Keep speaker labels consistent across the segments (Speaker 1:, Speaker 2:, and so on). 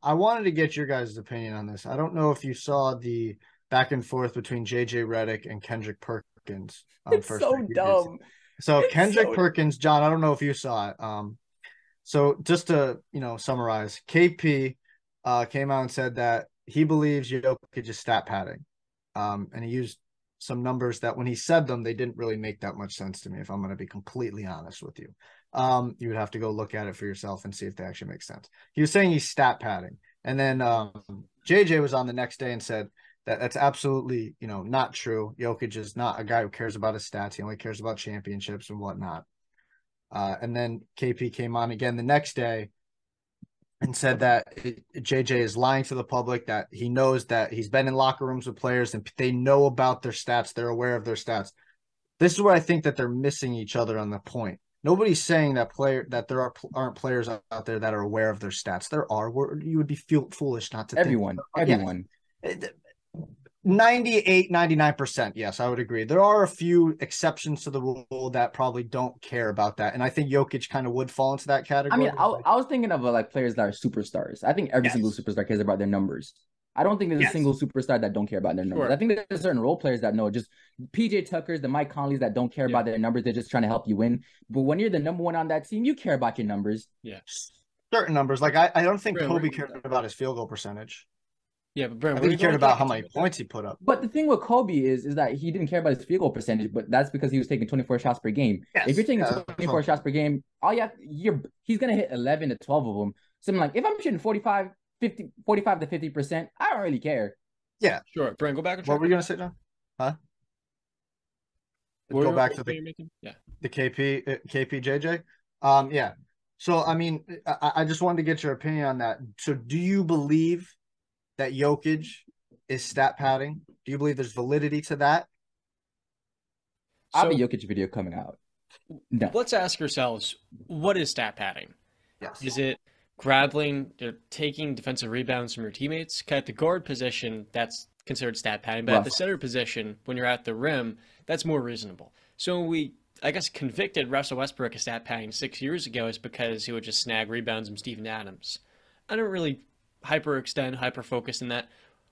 Speaker 1: I wanted to get your guys' opinion on this. I don't know if you saw the back and forth between JJ Redick and Kendrick Perkins on
Speaker 2: It's
Speaker 1: first
Speaker 2: so
Speaker 1: take.
Speaker 2: dumb.
Speaker 1: So
Speaker 2: It's
Speaker 1: Kendrick
Speaker 2: so
Speaker 1: Perkins, John, I don't know if you saw it. So just to summarize, KP came out and said that he believes Jokic is stat padding, and he used some numbers that when he said them, they didn't really make that much sense to me. If I'm going to be completely honest with you, you would have to go look at it for yourself and see if they actually make sense. He was saying he's stat padding, and then JJ was on the next day and said that that's absolutely not true. Jokic is not a guy who cares about his stats. He only cares about championships and whatnot. And then KP came on again the next day and said that JJ is lying to the public, that he knows that he's been in locker rooms with players and they know about their stats. They're aware of their stats. This is where I think that they're missing each other on the point. Nobody's saying that there aren't players out there that are aware of their stats. There are. You would be foolish not to think. Yeah,
Speaker 2: everyone.
Speaker 1: 98, 99%. Yes, I would agree. There are a few exceptions to the rule that probably don't care about that. And I think Jokic kind of would fall into that
Speaker 2: I mean,
Speaker 1: category.
Speaker 2: I was thinking of like players that are superstars. I think every single
Speaker 1: Yes.
Speaker 2: superstar cares about their numbers. I don't think there's a
Speaker 1: Yes.
Speaker 2: single superstar that don't care about their numbers.
Speaker 3: Sure.
Speaker 2: I think there's certain role players that know, just PJ Tuckers, the Mike Conleys that don't care about their numbers. They're just trying to help you win. But when you're the number one on that team, you care about your numbers.
Speaker 3: Yeah.
Speaker 1: Certain numbers. Like I don't think
Speaker 3: Brent,
Speaker 1: Kobe cared about his field goal percentage.
Speaker 3: Yeah, but Brent,
Speaker 1: I think he cared about how many points he put up.
Speaker 2: But the thing with Kobe is that he didn't care about his field goal percentage, but that's because he was taking 24 shots per game.
Speaker 1: Yes.
Speaker 2: If you're taking 24 shots per game, he's gonna hit 11 to 12 of them. So I'm like, if I'm shooting 45 to 50%, I don't really care.
Speaker 1: Yeah.
Speaker 3: Sure. Brent, go back and check.
Speaker 1: What were you gonna say, John? Huh? Go back to the KPJJ. Yeah. So I mean, I just wanted to get your opinion on that. So do you believe that Jokic is stat padding? Do you believe there's validity to that?
Speaker 2: I have a Jokic video coming out. No.
Speaker 3: Let's ask ourselves, what is stat padding?
Speaker 1: Yes.
Speaker 3: Is it grabbing, taking defensive rebounds from your teammates? At the guard position, that's considered stat padding, but at the center position, when you're at the rim, that's more reasonable. So I guess, convicted Russell Westbrook of stat padding 6 years ago is because he would just snag rebounds from Steven Adams. I don't really hyperextend, hyper-focus in that.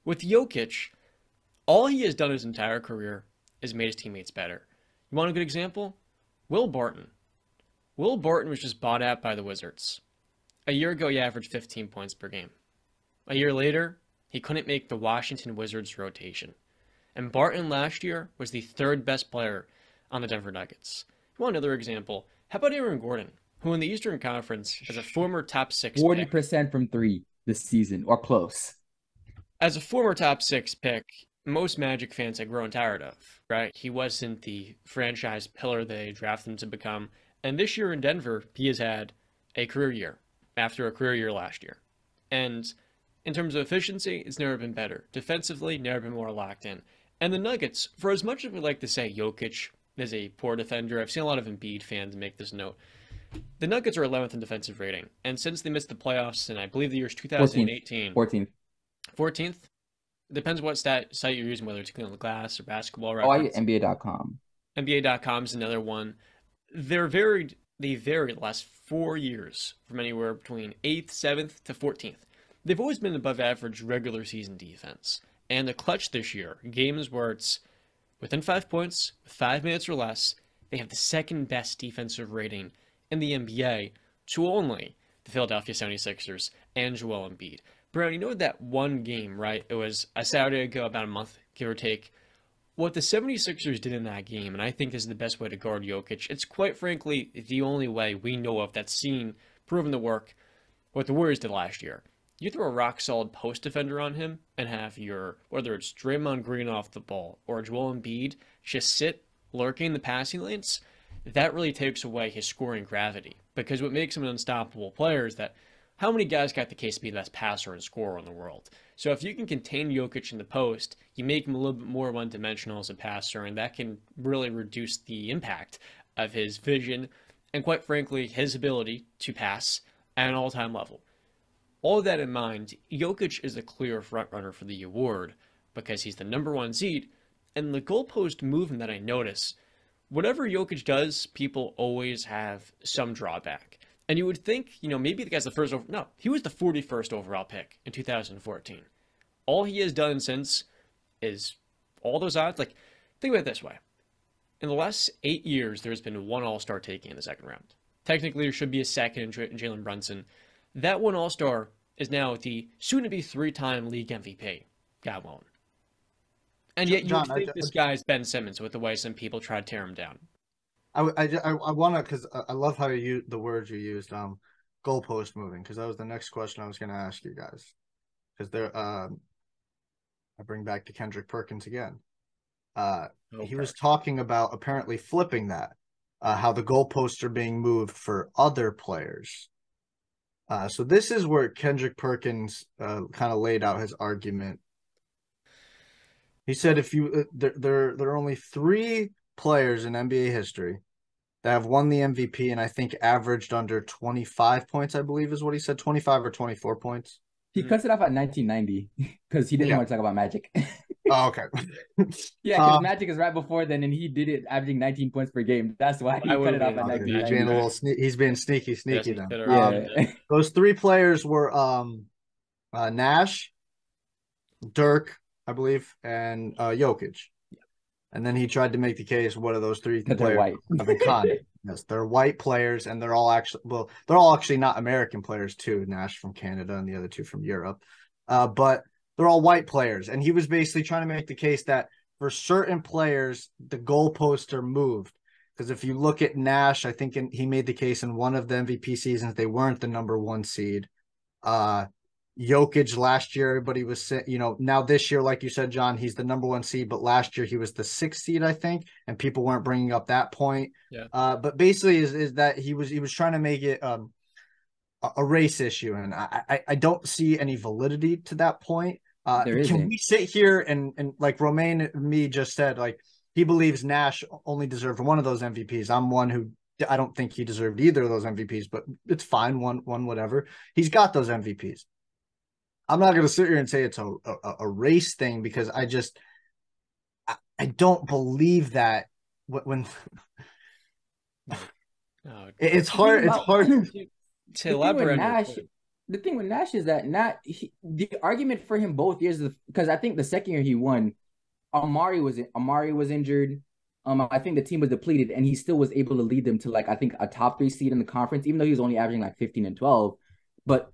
Speaker 3: With Jokic, all he has done his entire career is made his teammates better. You want a good example? Will Barton. Will Barton was just bought out by the Wizards. A year ago, he averaged 15 points per game. A year later, he couldn't make the Washington Wizards rotation. And Barton last year was the third best player on the Denver Nuggets. You want another example? How about Aaron Gordon, who in the Eastern Conference is a former top 6
Speaker 2: 40% from three this season, or close.
Speaker 3: As a former top 6 pick, most Magic fans had grown tired of, right? He wasn't the franchise pillar they drafted him to become. And this year in Denver, he has had a career year after a career year last year. And in terms of efficiency, it's never been better. Defensively, never been more locked in. And the Nuggets, for as much as we like to say Jokic is a poor defender, I've seen a lot of Embiid fans make this note. The Nuggets are 11th in defensive rating. And since they missed the playoffs in, I believe, the year's 2018.
Speaker 2: 14th.
Speaker 3: 14th? Depends what site you're using, whether it's Clean on the Glass or Basketball
Speaker 2: Reference. Oh, I use
Speaker 3: NBA.com. NBA.com is another one. They varied the last 4 years from anywhere between 8th, 7th to 14th. They've always been above average regular season defense. And the clutch this year, games where it's within 5 points, with 5 minutes or less, they have the second best defensive rating in the NBA to only the Philadelphia 76ers and Joel Embiid. Brown, you know that one game, right? It was a Saturday ago, about a month, give or take. What the 76ers did in that game, and I think this is the best way to guard Jokic, it's quite frankly the only way we know of that's seen, proven to work, what the Warriors did last year. You throw a rock-solid post defender on him and have whether it's Draymond Green off the ball or Joel Embiid, just sit lurking in the passing lanes, that really takes away his scoring gravity. Because what makes him an unstoppable player is that how many guys got the case to be the best passer and scorer in the world? So if you can contain Jokic in the post, you make him a little bit more one-dimensional as a passer, and that can really reduce the impact of his vision and, quite frankly, his ability to pass at an all-time level. All of that in mind, Jokic is a clear frontrunner for the award because he's the number 1 seed, and the goalpost movement that I notice, whatever Jokic does, people always have some drawback. And you would think, maybe the guy's the first over. No, he was the 41st overall pick in 2014. All he has done since is all those odds. Like, think about it this way. In the last 8 years, there's been one All-Star taking in the second round. Technically, there should be a second in Jalen Brunson. That one All-Star is now the soon-to-be 3-time league MVP, God willing. And yet you would think this guy's Ben Simmons with the way some people try to tear him down.
Speaker 1: I want to, because I love how the words you used, goalpost moving, because that was the next question I was going to ask you guys. Because I bring back to Kendrick Perkins again. He was talking about apparently flipping that, how the goalposts are being moved for other players. So this is where Kendrick Perkins kind of laid out his argument. He said there are only 3 players in NBA history that have won the MVP and I think averaged under 25 points, I believe is what he said, 25 or 24 points.
Speaker 2: He cuts it off at 1990 because he didn't want to talk about Magic.
Speaker 1: Oh, okay.
Speaker 2: Yeah, because Magic is right before then, and he did it averaging 19 points per game. That's why he cut it off at 1990.
Speaker 1: He's being sneaky then.
Speaker 2: Yeah.
Speaker 1: Those 3 players were Nash, Dirk, I believe, and Jokic. And then he tried to make the case, what are those 3 players have in common? Yes, they're white players, and they're all actually not American players too. Nash from Canada and the other 2 from Europe. But they're all white players. And he was basically trying to make the case that for certain players, the goalposts are moved. Because if you look at Nash, I think he made the case in one of the MVP seasons, they weren't the number 1 seed. Jokic last year, everybody was, now this year, like you said, John, he's the number 1 seed, but last year he was the 6th seed, I think, and people weren't bringing up that point.
Speaker 3: Yeah.
Speaker 1: But basically is that he was trying to make it a race issue, and I don't see any validity to that point. Can we sit here and like Romain and me just said, like he believes Nash only deserved one of those MVPs. I'm one who I don't think he deserved either of those MVPs, but it's fine, one whatever. He's got those MVPs. I'm not going to sit here and say it's a race thing because I don't believe that when it's hard. It's hard
Speaker 3: to elaborate.
Speaker 2: The thing with Nash is that the argument for him both years, because I think the second year he won, Amari was injured. I think the team was depleted, and he still was able to lead them to like I think a top 3 seed in the conference, even though he was only averaging like 15 and 12. But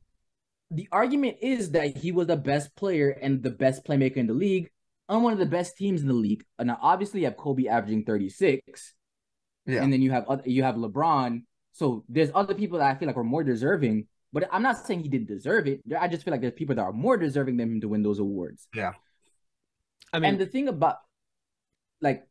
Speaker 2: the argument is that he was the best player and the best playmaker in the league on one of the best teams in the league. Now, obviously, you have Kobe averaging 36, and then you have LeBron. So there's other people that I feel like are more deserving. But I'm not saying he didn't deserve it. I just feel like there's people that are more deserving than him to win those awards.
Speaker 1: Yeah.
Speaker 2: I mean, and the thing about like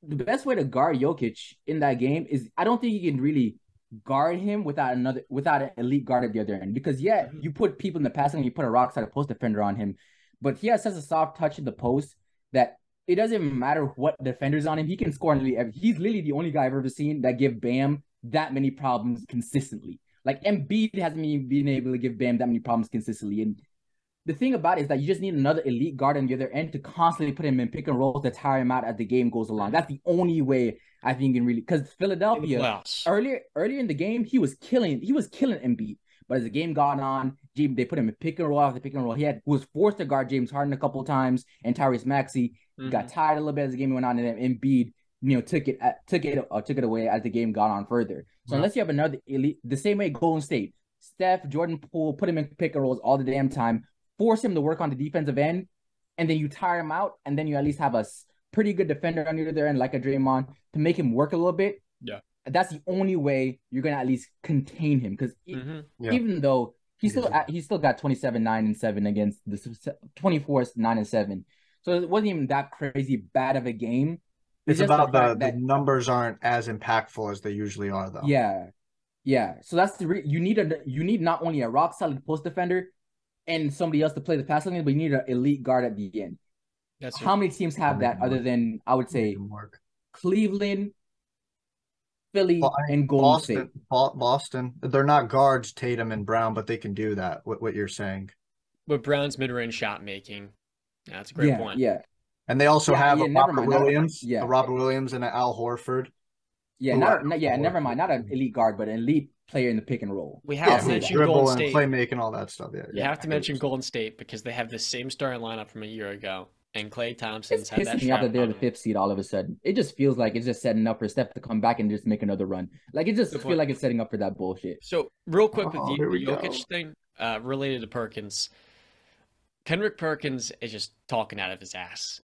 Speaker 2: the best way to guard Jokic in that game is I don't think you can really guard him without an elite guard at the other end. Because you put people in the passing, you put a rock side post defender on him, but he has such a soft touch in the post that it doesn't matter what defender's on him. He can score nearly every. He's literally the only guy I've ever seen that give Bam that many problems consistently. Like Embiid hasn't been able to give Bam that many problems consistently. And the thing about it is that you just need another elite guard on the other end to constantly put him in pick and rolls to tire him out as the game goes along. That's the only way I think you can really, because Philadelphia earlier in the game he was killing Embiid, but as the game got on, they put him in pick and roll after pick and roll. He was forced to guard James Harden a couple of times and Tyrese Maxey. Got tired a little bit as the game went on, and then Embiid took it away as the game got on further. So unless you have another elite, the same way Golden State, Steph, Jordan Poole, put him in pick and rolls all the damn time, force him to work on the defensive end, and then you tire him out, and then you at least have a pretty good defender on the other end, like a Draymond, to make him work a little bit.
Speaker 3: Yeah.
Speaker 2: That's the only way you're going to at least contain him, because even though he still got 27, 9, and 7 against the 24, 9, and 7. So it wasn't even that crazy bad of a game.
Speaker 1: It's about the numbers aren't as impactful as they usually are, though.
Speaker 2: Yeah. So that's you need not only a rock solid post defender and somebody else to play the passing lane, but you need an elite guard at the end. How many teams have that other than I would say Cleveland, Philly, and Golden State?
Speaker 1: Boston. They're not guards, Tatum and Brown, but they can do that. What you're saying?
Speaker 3: With Brown's mid-range shot making, that's a great point.
Speaker 2: Yeah.
Speaker 1: And they also have a Robert Williams, and an Al Horford.
Speaker 2: Never mind. Not an elite guard, but an elite player in the pick and roll.
Speaker 3: We have to mention Golden State.
Speaker 1: Playmaking, all that stuff. Yeah,
Speaker 3: you have to mention Golden State because they have the same starting lineup from a year ago, and Klay Thompson's had that.
Speaker 2: It's pissing me off that they're the 5th seed all of a sudden. It just feels like it's just setting up for Steph to come back and just make another run. Like it just feels like it's setting up for that bullshit.
Speaker 3: So real quick with the Jokic thing, related to Perkins, Kendrick Perkins is just talking out of his ass.